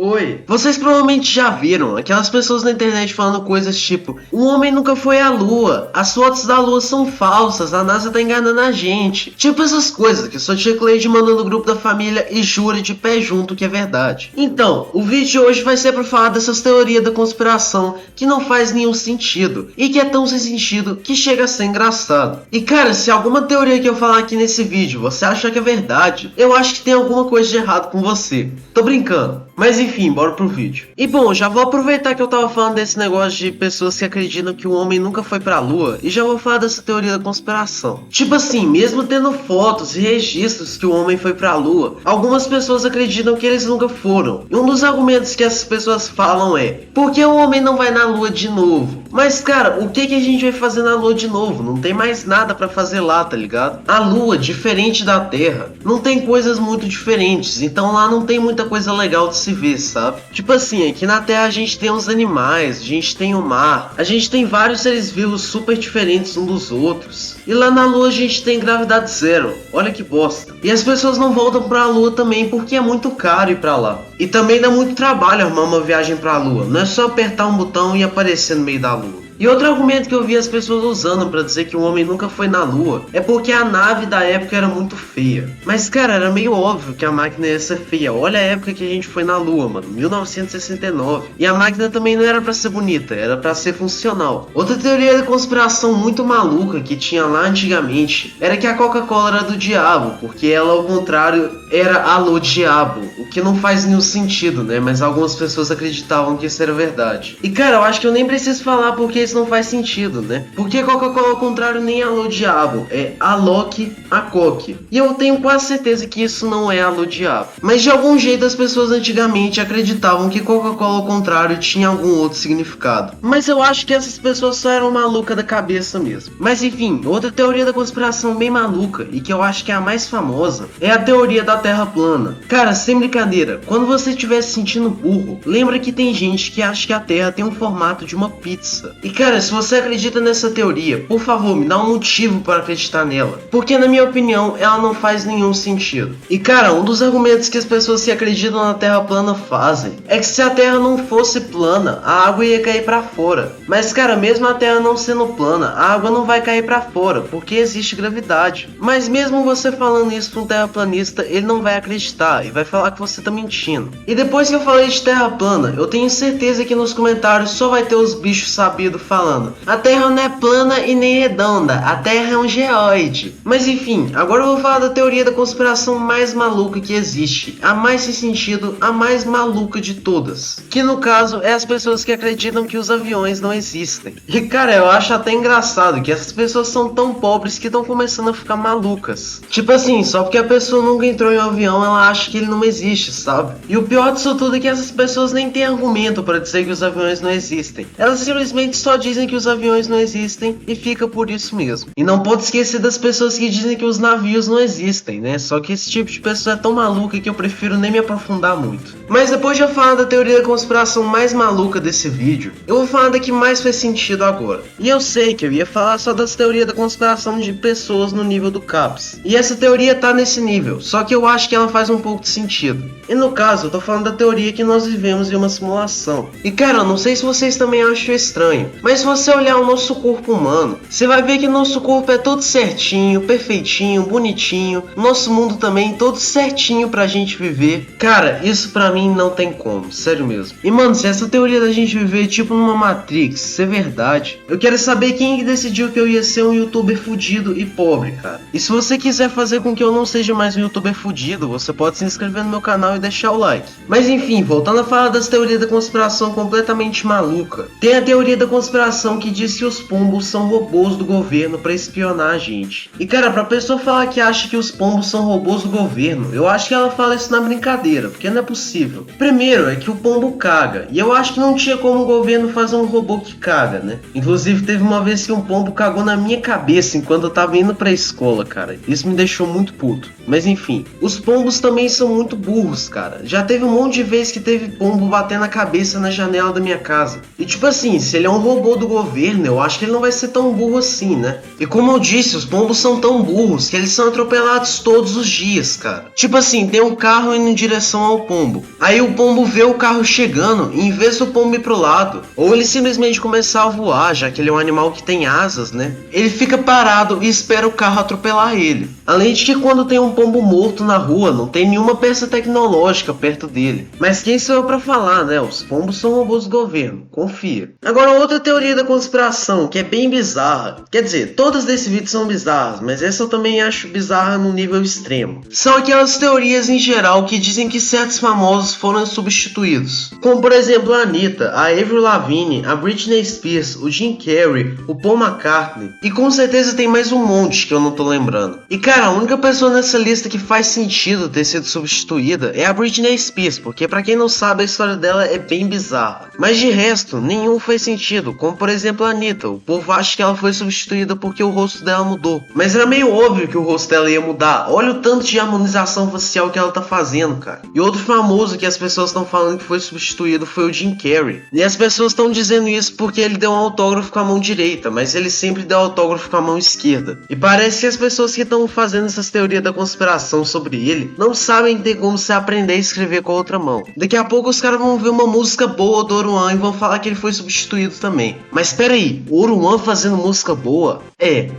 Oi, vocês provavelmente já viram aquelas pessoas na internet falando coisas tipo: o homem nunca foi à lua, as fotos da lua são falsas, a NASA tá enganando a gente. Tipo essas coisas que sua tia Cleide mandou no grupo da família e jura de pé junto que é verdade. Então, o vídeo de hoje vai ser pra falar dessas teorias da conspiração que não faz nenhum sentido e que é tão sem sentido que chega a ser engraçado. E cara, se alguma teoria que eu falar aqui nesse vídeo você acha que é verdade, eu acho que tem alguma coisa de errado com você. Tô brincando. Mas enfim, bora pro vídeo. E bom, já vou aproveitar que eu tava falando desse negócio de pessoas que acreditam que o homem nunca foi pra lua e já vou falar dessa teoria da conspiração. Tipo assim, mesmo tendo fotos e registros que o homem foi pra lua, algumas pessoas acreditam que eles nunca foram. E um dos argumentos que essas pessoas falam é: por que o homem não vai na lua de novo? Mas cara, o que a gente vai fazer na lua de novo? Não tem mais nada pra fazer lá, tá ligado? A lua, diferente da Terra, não tem coisas muito diferentes, então lá não tem muita coisa legal de se ver, sabe? Tipo assim, aqui na Terra a gente tem uns animais, a gente tem o mar, a gente tem vários seres vivos super diferentes uns dos outros. E lá na lua a gente tem gravidade zero, olha que bosta. E as pessoas não voltam pra lua também porque é muito caro ir pra lá. E também dá muito trabalho arrumar uma viagem pra lua, não é só apertar um botão e aparecer no meio da lua. E outro argumento que eu vi as pessoas usando pra dizer que o homem nunca foi na lua é porque a nave da época era muito feia. Mas cara, era meio óbvio que a máquina ia ser feia. Olha a época que a gente foi na lua, mano, 1969. E a máquina também não era pra ser bonita, era pra ser funcional. Outra teoria da conspiração muito maluca que tinha lá antigamente era que a Coca-Cola era do diabo, porque ela ao contrário era alô diabo, o que não faz nenhum sentido, né? Mas algumas pessoas acreditavam que isso era verdade. E cara, eu acho que eu nem preciso falar porque isso não faz sentido, né? Porque Coca-Cola ao contrário nem alô diabo, é Alok a Coque. E eu tenho quase certeza que isso não é alô diabo. Mas de algum jeito as pessoas antigamente acreditavam que Coca-Cola ao contrário tinha algum outro significado. Mas eu acho que essas pessoas só eram malucas da cabeça mesmo. Mas enfim, outra teoria da conspiração bem maluca e que eu acho que é a mais famosa é a teoria da Terra plana. Cara, sem brincadeira, quando você estiver se sentindo burro, lembra que tem gente que acha que a Terra tem um formato de uma pizza. E cara, se você acredita nessa teoria, por favor, me dá um motivo para acreditar nela. Porque na minha opinião, ela não faz nenhum sentido. E cara, um dos argumentos que as pessoas que acreditam na Terra plana fazem é que se a Terra não fosse plana, a água ia cair para fora. Mas cara, mesmo a Terra não sendo plana, a água não vai cair para fora, porque existe gravidade. Mas mesmo você falando isso para um terraplanista, ele não vai acreditar e vai falar que você tá mentindo. E depois que eu falei de Terra plana, eu tenho certeza que nos comentários só vai ter os bichos sabidos falando: a Terra não é plana e nem redonda, a Terra é um geóide. Mas enfim, agora eu vou falar da teoria da conspiração mais maluca que existe, a mais sem sentido, a mais maluca de todas, que no caso é as pessoas que acreditam que os aviões não existem. E cara, eu acho até engraçado que essas pessoas são tão pobres que estão começando a ficar malucas. Tipo assim, só porque a pessoa nunca entrou em um avião, ela acha que ele não existe, sabe? E o pior disso tudo é que essas pessoas nem têm argumento para dizer que os aviões não existem. Elas simplesmente só dizem que os aviões não existem e fica por isso mesmo. E não pode esquecer das pessoas que dizem que os navios não existem, né? Só que esse tipo de pessoa é tão maluca que eu prefiro nem me aprofundar muito. Mas depois de eu falar da teoria da conspiração mais maluca desse vídeo, eu vou falar da que mais faz sentido agora. E eu sei que eu ia falar só das teorias da conspiração de pessoas no nível do CAPS. E essa teoria tá nesse nível, só que eu acho que ela faz um pouco de sentido. E no caso, eu tô falando da teoria que nós vivemos em uma simulação. E cara, eu não sei se vocês também acham estranho, mas se você olhar o nosso corpo humano, você vai ver que nosso corpo é todo certinho, perfeitinho, bonitinho. Nosso mundo também todo certinho pra gente viver. Cara, isso pra mim não tem como, sério mesmo. E mano, se essa teoria da gente viver tipo numa Matrix ser verdade, eu quero saber quem que decidiu que eu ia ser um youtuber fudido e pobre, cara. E se você quiser fazer com que eu não seja mais um youtuber fudido, você pode se inscrever no meu canal e deixar o like. Mas enfim, voltando a falar das teorias da conspiração completamente maluca, tem a teoria da conspiração que diz que os pombos são robôs do governo pra espionar a gente. E cara, pra pessoa falar que acha que os pombos são robôs do governo, eu acho que ela fala isso na brincadeira, porque não é possível. Primeiro é que o pombo caga, e eu acho que não tinha como o governo fazer um robô que caga, né? Inclusive teve uma vez que um pombo cagou na minha cabeça enquanto eu tava indo pra escola, cara. Isso me deixou muito puto. Mas enfim, os pombos também são muito burros, cara. Já teve um monte de vezes que teve pombo batendo a cabeça na janela da minha casa. E tipo assim, se ele é um robô robô do governo, eu acho que ele não vai ser tão burro assim, né? E como eu disse, os pombos são tão burros que eles são atropelados todos os dias, cara. Tipo assim, tem um carro indo em direção ao pombo. Aí o pombo vê o carro chegando e em vez do pombo ir pro lado, ou ele simplesmente começar a voar, já que ele é um animal que tem asas, né? Ele fica parado e espera o carro atropelar ele. Além de que quando tem um pombo morto na rua, não tem nenhuma peça tecnológica perto dele. Mas quem sou eu pra falar, né? Os pombos são robôs do governo, confia. Agora outra teoria da conspiração, que é bem bizarra. Quer dizer, todas desse vídeo são bizarras, mas essa eu também acho bizarra no nível extremo. São aquelas teorias em geral que dizem que certos famosos foram substituídos. Como por exemplo a Anitta, a Avril Lavigne, a Britney Spears, o Jim Carrey, o Paul McCartney. E com certeza tem mais um monte que eu não tô lembrando. E cara, a única pessoa nessa lista que faz sentido ter sido substituída é a Britney Spears, porque pra quem não sabe a história dela é bem bizarra. Mas de resto, nenhum faz sentido, como por exemplo a Anitta. O povo acha que ela foi substituída porque o rosto dela mudou. Mas era meio óbvio que o rosto dela ia mudar. Olha o tanto de harmonização facial que ela tá fazendo, cara. E outro famoso que as pessoas estão falando que foi substituído foi o Jim Carrey. E as pessoas estão dizendo isso porque ele deu um autógrafo com a mão direita, mas ele sempre deu autógrafo com a mão esquerda. E parece que as pessoas que estão fazendo essas teorias da conspiração sobre ele não sabem ter como se aprender a escrever com a outra mão. Daqui a pouco os caras vão ver uma música boa do Oruan e vão falar que ele foi substituído também. Mas espera aí, o Oruan fazendo música boa?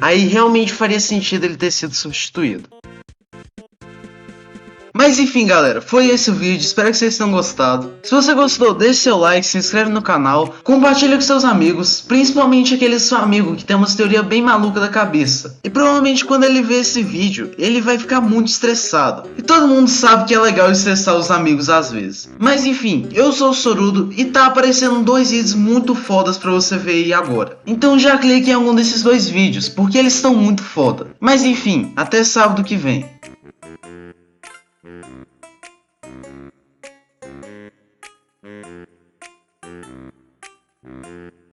Aí realmente faria sentido ele ter sido substituído. Mas enfim galera, foi esse o vídeo, espero que vocês tenham gostado. Se você gostou, deixe seu like, se inscreve no canal, compartilha com seus amigos, principalmente aquele seu amigo que tem uma teoria bem maluca da cabeça. E provavelmente quando ele ver esse vídeo, ele vai ficar muito estressado. E todo mundo sabe que é legal estressar os amigos às vezes. Mas enfim, eu sou o Sorudo e tá aparecendo 2 vídeos muito fodas pra você ver aí agora. Então já clique em algum desses 2 vídeos, porque eles estão muito foda. Mas enfim, até sábado que vem.